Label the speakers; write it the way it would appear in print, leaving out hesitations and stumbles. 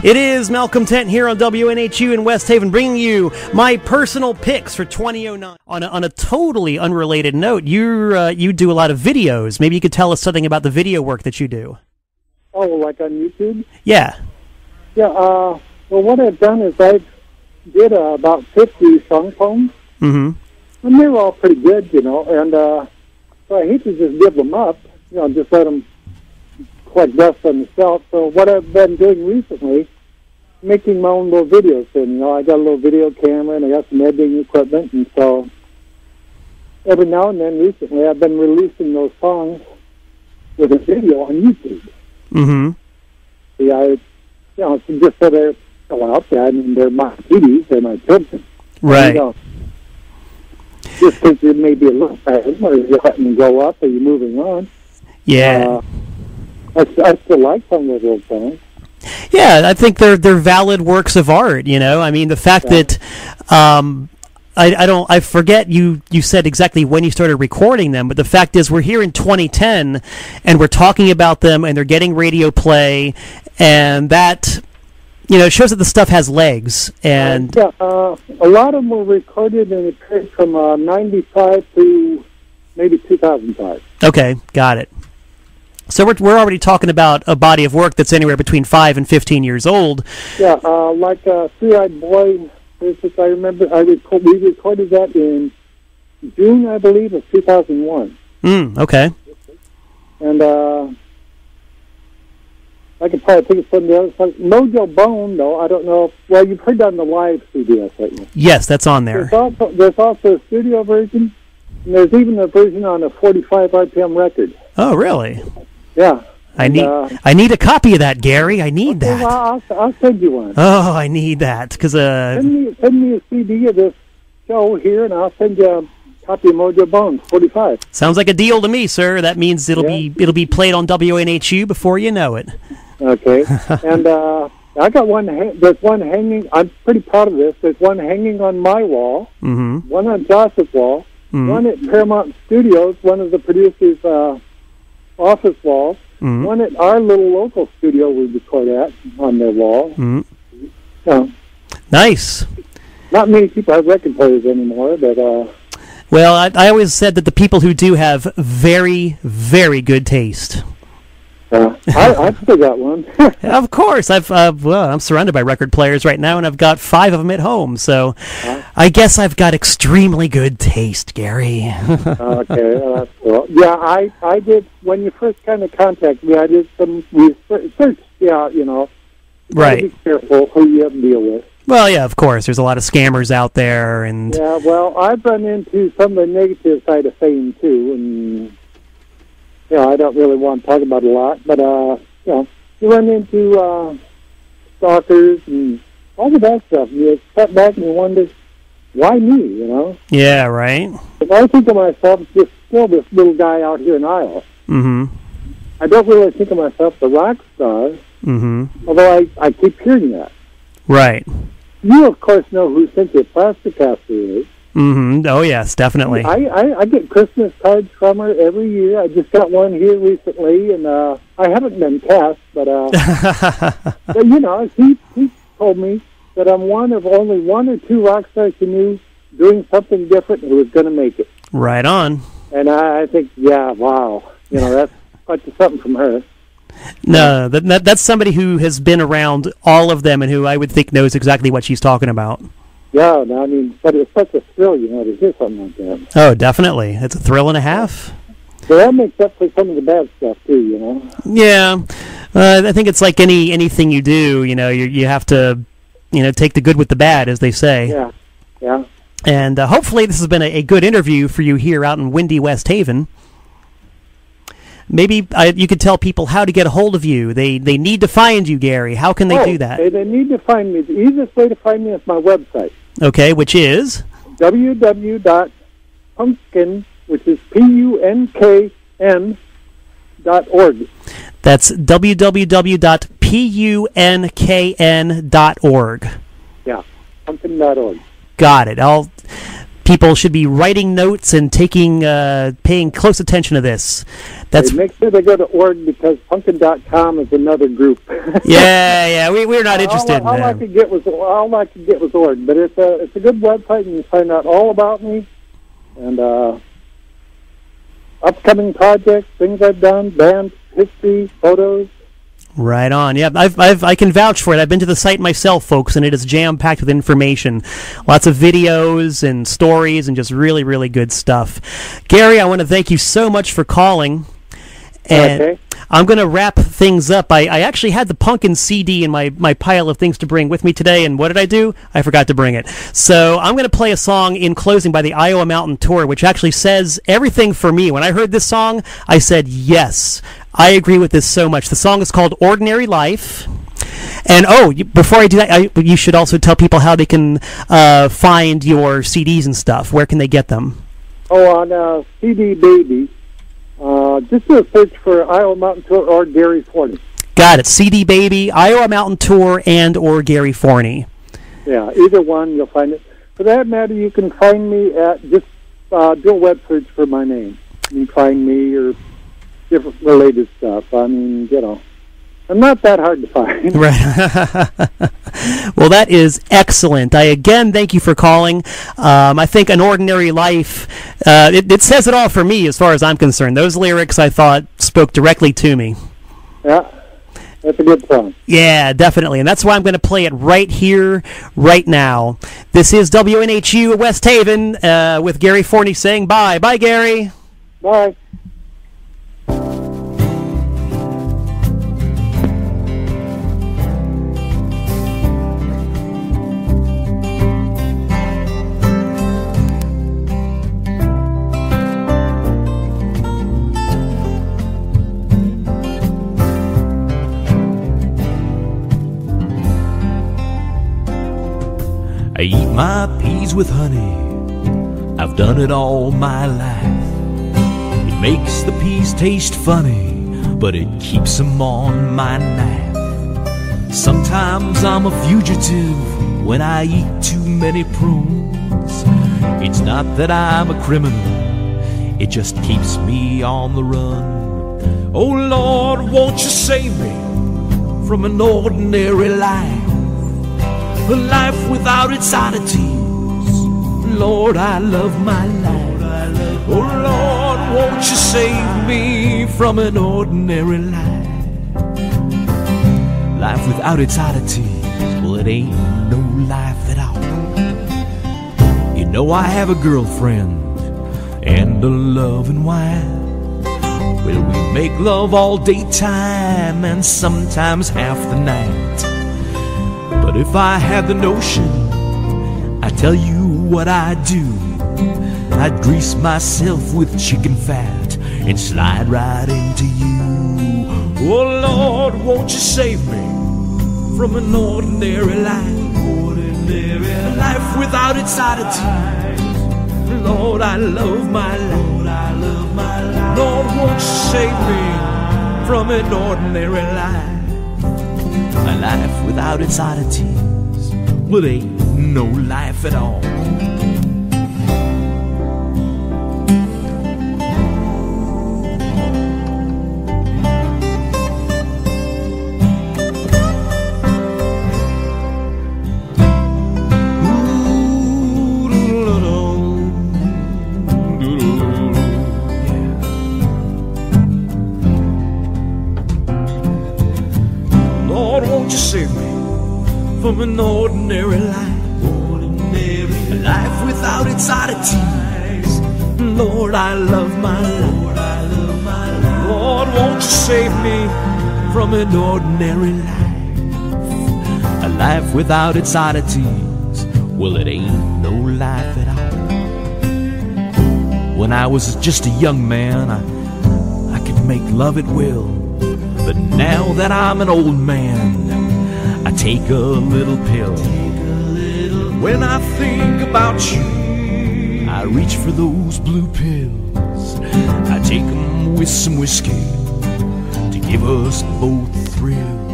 Speaker 1: It is Malcolm Tent here on WNHU in West Haven, bringing you my personal picks for 2009. On a totally unrelated note, you do a lot of videos. Maybe you could tell us something about the video work that you do.
Speaker 2: Oh, like on YouTube?
Speaker 1: Yeah.
Speaker 2: Yeah, well, what I've done is I did about 50 song poems. Mm-hmm. And they were all pretty good, you know, and so I hate to just give them up, you know, just let them collect dust on themselves. So what I've been doing recently, making my own little videos. And, you know, I got a little video camera and I got some editing equipment. And so every now and then recently I've been releasing those songs with a video on YouTube. Mm-hmm. See, it's just so they're still out there. I mean, they're my CDs, they're my children.
Speaker 1: Right.
Speaker 2: You know, just because you may be a little tired, or you're letting them go up, or you're moving on.
Speaker 1: Yeah.
Speaker 2: I still like some of those songs.
Speaker 1: Yeah, I think they're valid works of art. You know, I mean, the fact that I forget you said exactly when you started recording them, but the fact is we're here in 2010 and we're talking about them and they're getting radio play, and that, you know, shows that the stuff has legs. And
Speaker 2: a lot of them were recorded in a period from 95 to maybe 2005.
Speaker 1: Okay, got it. So we're already talking about a body of work that's anywhere between 5 and 15 years old.
Speaker 2: Yeah, like Three-Eyed Boy, I remember we recorded that in June, I believe, of 2001.
Speaker 1: Okay.
Speaker 2: And I could probably think of some of the other songs. Mojo Bone, though, I don't know. Well, you've heard that on the live CD, I think.
Speaker 1: Yes, that's on there.
Speaker 2: There's also a studio version, and there's even a version on a 45 RPM record.
Speaker 1: Oh, really?
Speaker 2: Yeah.
Speaker 1: I need a copy of that, Gary. I need that.
Speaker 2: Well, I'll send you one.
Speaker 1: Oh, I need that because
Speaker 2: send me a CD of this show here, and I'll send you a copy of Mojo Bone 45.
Speaker 1: Sounds like a deal to me, sir. That means it'll be played on WNHU before you know it.
Speaker 2: Okay. And I got one. There's one hanging. I'm pretty proud of this. There's one hanging on my wall. Mm-hmm. One on Josh's wall. Mm-hmm. One at Paramount Studios. One of the producers' office walls. Mm-hmm. One at our little local studio we record at on their wall. Mm-hmm.
Speaker 1: Nice.
Speaker 2: Not many people have record players anymore, but...
Speaker 1: Well, I always said that the people who do have very, very good taste.
Speaker 2: I've still got one.
Speaker 1: Of course. I'm surrounded by record players right now, and I've got 5 of them at home, so I guess I've got extremely good taste, Gary.
Speaker 2: Okay, that's cool. Yeah, I did, when you first kind of contacted me, I did some research, you know.
Speaker 1: Right.
Speaker 2: Be careful who you have to deal with.
Speaker 1: Well, yeah, of course. There's a lot of scammers out there, and...
Speaker 2: Yeah, well, I've run into some of the negative side of fame, too, and... Yeah, I don't really want to talk about it a lot, but, you know, you run into stalkers and all of that stuff. You step back and you wonder, why me, you know?
Speaker 1: Yeah, right.
Speaker 2: If I think of myself as still this little guy out here in Iowa, I don't really think of myself as a rock star, although I keep hearing that.
Speaker 1: Right.
Speaker 2: You, of course, know who Cynthia Plasticaster is.
Speaker 1: Oh, yes, definitely.
Speaker 2: I get Christmas cards from her every year. I just got one here recently, and I haven't been cast, but you know, he told me that I'm one of only 1 or 2 rock stars he knew doing something different who was going to make it.
Speaker 1: Right on.
Speaker 2: And I think, yeah, wow. You know, that's quite something from her.
Speaker 1: No, that's somebody who has been around all of them and who I would think knows exactly what she's talking about.
Speaker 2: Yeah, I mean, but it's such a thrill, you know, to hear something like that.
Speaker 1: Oh, definitely. It's a thrill and a half.
Speaker 2: So that makes up for some of the bad stuff, too, you know?
Speaker 1: Yeah. I think it's like anything you do, you know, you have to, you know, take the good with the bad, as they say.
Speaker 2: Yeah, yeah.
Speaker 1: And hopefully this has been a good interview for you here out in windy West Haven. Maybe you could tell people how to get a hold of you. They need to find you, Gary. How can they do that?
Speaker 2: They need to find me. The easiest way to find me is my website.
Speaker 1: Okay, which is?
Speaker 2: www.punkn, which is punkn.org.
Speaker 1: That's www.punkn.org.
Speaker 2: Yeah, punkn.org.
Speaker 1: Got it. people should be writing notes and paying close attention to this. That's
Speaker 2: make sure they go to org, because Punk'N.com is another group.
Speaker 1: yeah, we're not interested in
Speaker 2: all
Speaker 1: that.
Speaker 2: I could get was org, but it's a good website, and you find out all about me and upcoming projects, things I've done, band history, photos.
Speaker 1: Right on. Yeah, I can vouch for it. I've been to the site myself, folks, and it is jam-packed with information. Lots of videos and stories and just really, really good stuff. Gary, I want to thank you so much for calling. And
Speaker 2: okay.
Speaker 1: I'm going to wrap things up. I actually had the Punk'N CD in my pile of things to bring with me today, and what did I do? I forgot to bring it. So I'm going to play a song in closing by the Iowa Mountain Tour, which actually says everything for me. When I heard this song, I said, yes, I agree with this so much. The song is called Ordinary Life. And, before I do that, you should also tell people how they can find your CDs and stuff. Where can they get them?
Speaker 2: On CD Baby. Just do a search for Iowa Mountain Tour or Gary Forney.
Speaker 1: Got it. CD Baby, Iowa Mountain Tour, and or Gary Forney.
Speaker 2: Yeah, either one, you'll find it. For that matter, you can find me at just do a web search for my name. You can find me or different related stuff. I mean, I'm not that hard to find.
Speaker 1: Right. Well, that is excellent. I again thank you for calling. I think An Ordinary Life, it says it all for me as far as I'm concerned. Those lyrics, I thought, spoke directly to me.
Speaker 2: Yeah, that's a good song.
Speaker 1: Yeah, definitely. And that's why I'm going to play it right here, right now. This is WNHU West Haven with Gary Forney saying bye. Bye, Gary.
Speaker 2: Bye.
Speaker 3: I eat my peas with honey, I've done it all my life. It makes the peas taste funny, but it keeps them on my knife. Sometimes I'm a fugitive when I eat too many prunes. It's not that I'm a criminal, it just keeps me on the run. Oh Lord, won't you save me from an ordinary life? A life without its oddities. Lord, I love my life. Oh Lord, won't you save me from an ordinary life? Life without its oddities, well, it ain't no life at all. You know I have a girlfriend and a loving wife. Well, we make love all daytime and sometimes half the night. But if I had the notion, I'd tell you what I'd do. I'd grease myself with chicken fat and slide right into you. Oh Lord, won't you save me from an ordinary life? A life without its oddities. Lord, I love my life. Lord, won't you save me from an ordinary life? A life without its oddities, well, ain't no life at all. From an ordinary life, a life without its oddities. Lord, I love my life. Lord, won't you save me from an ordinary life? A life without its oddities, well, it ain't no life at all. When I was just a young man, I could make love at will. But now that I'm an old man, I take a little pill. When I think about you, I reach for those blue pills. I take them with some whiskey to give us both a thrill.